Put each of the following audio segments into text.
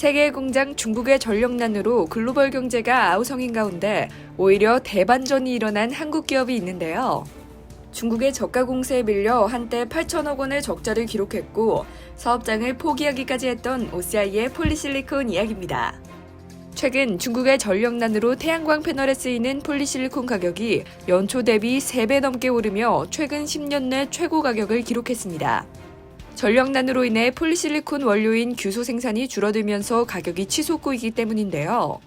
세계의 공장 중국의 전력난으로 글로벌 경제가 아우성인 가운데 오히려 대반전이 일어난 한국 기업이 있는데요. 중국의 저가 공세에 밀려 한때 8천억 원의 적자를 기록했고 사업장을 포기하기까지 했던 OCI의 폴리실리콘 이야기입니다. 최근 중국의 전력난으로 태양광 패널에 쓰이는 폴리실리콘 가격이 연초 대비 3배 넘게 오르며 최근 10년 내 최고 가격을 기록했습니다. 전력난으로 인해 폴리실리콘 원료인 규소 생산이 줄어들면서 가격이 치솟고이기 때문인데요.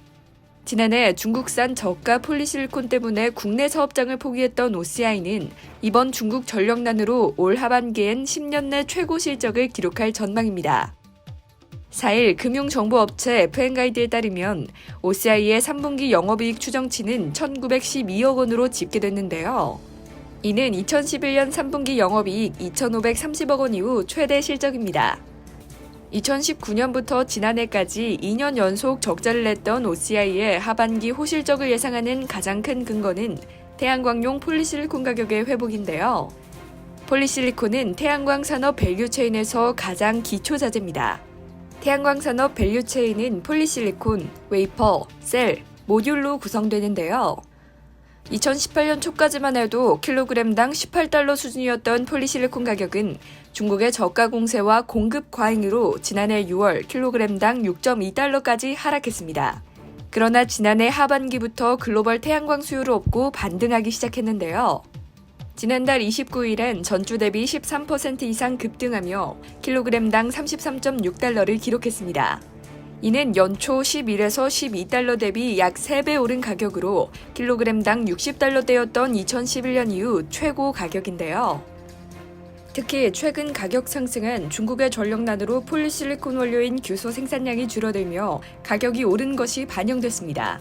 지난해 중국산 저가 폴리실리콘 때문에 국내 사업장을 포기했던 OCI는 이번 중국 전력난으로 올 하반기엔 10년 내 최고 실적을 기록할 전망입니다. 4일 금융정보업체 FN가이드에 따르면 OCI의 3분기 영업이익 추정치는 1,912억 원으로 집계됐는데요. 이는 2011년 3분기 영업이익 2,530억 원 이후 최대 실적입니다. 2019년부터 지난해까지 2년 연속 적자를 냈던 OCI의 하반기 호실적을 예상하는 가장 큰 근거는 태양광용 폴리실리콘 가격의 회복인데요. 폴리실리콘은 태양광 산업 밸류체인에서 가장 기초 자재입니다. 태양광 산업 밸류체인은 폴리실리콘, 웨이퍼, 셀, 모듈로 구성되는데요. 2018년 초까지만 해도 킬로그램당 18달러 수준이었던 폴리실리콘 가격은 중국의 저가 공세와 공급 과잉으로 지난해 6월 킬로그램당 6.2달러까지 하락했습니다. 그러나 지난해 하반기부터 글로벌 태양광 수요를 얻고 반등하기 시작했는데요. 지난달 29일엔 전주 대비 13% 이상 급등하며 킬로그램당 33.6달러를 기록했습니다. 이는 연초 11에서 12달러 대비 약 3배 오른 가격으로 킬로그램당 60달러대였던 2011년 이후 최고 가격인데요. 특히 최근 가격 상승은 중국의 전력난으로 폴리실리콘 원료인 규소 생산량이 줄어들며 가격이 오른 것이 반영됐습니다.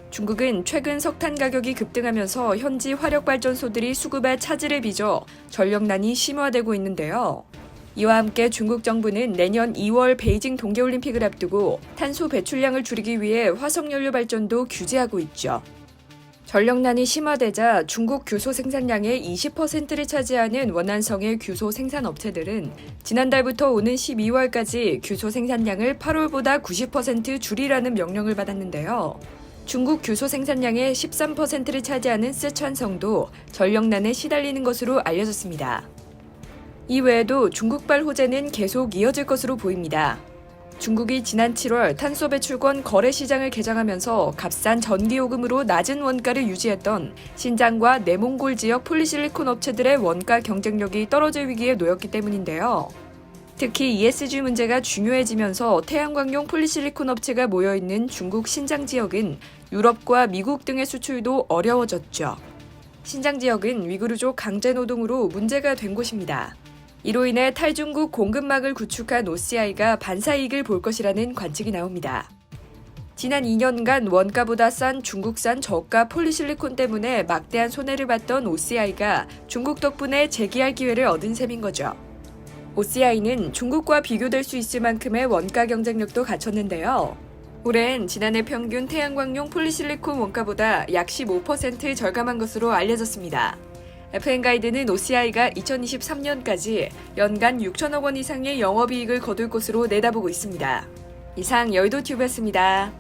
중국은 최근 석탄 가격이 급등하면서 현지 화력발전소들이 수급에 차질을 빚어 전력난이 심화되고 있는데요. 이와 함께 중국 정부는 내년 2월 베이징 동계올림픽을 앞두고 탄소 배출량을 줄이기 위해 화석연료 발전도 규제하고 있죠. 전력난이 심화되자 중국 규소 생산량의 20%를 차지하는 원안성의 규소 생산 업체들은 지난달부터 오는 12월까지 규소 생산량을 8월보다 90% 줄이라는 명령을 받았는데요. 중국 규소 생산량의 13%를 차지하는 쓰촨성도 전력난에 시달리는 것으로 알려졌습니다. 이외에도 중국발 호재는 계속 이어질 것으로 보입니다. 중국이 지난 7월 탄소 배출권 거래 시장을 개장하면서 값싼 전기요금으로 낮은 원가를 유지했던 신장과 내몽골 지역 폴리실리콘 업체들의 원가 경쟁력이 떨어질 위기에 놓였기 때문인데요. 특히 ESG 문제가 중요해지면서 태양광용 폴리실리콘 업체가 모여있는 중국 신장 지역은 유럽과 미국 등의 수출도 어려워졌죠. 신장 지역은 위구르족 강제노동으로 문제가 된 곳입니다. 이로 인해 탈중국 공급망을 구축한 OCI가 반사이익을 볼 것이라는 관측이 나옵니다. 지난 2년간 원가보다 싼 중국산 저가 폴리실리콘 때문에 막대한 손해를 봤던 OCI가 중국 덕분에 재기할 기회를 얻은 셈인 거죠. OCI는 중국과 비교될 수 있을 만큼의 원가 경쟁력도 갖췄는데요. 올해는 지난해 평균 태양광용 폴리실리콘 원가보다 약 15% 절감한 것으로 알려졌습니다. FN가이드는 OCI가 2023년까지 연간 6천억 원 이상의 영업이익을 거둘 것으로 내다보고 있습니다. 이상 여의도튜브였습니다.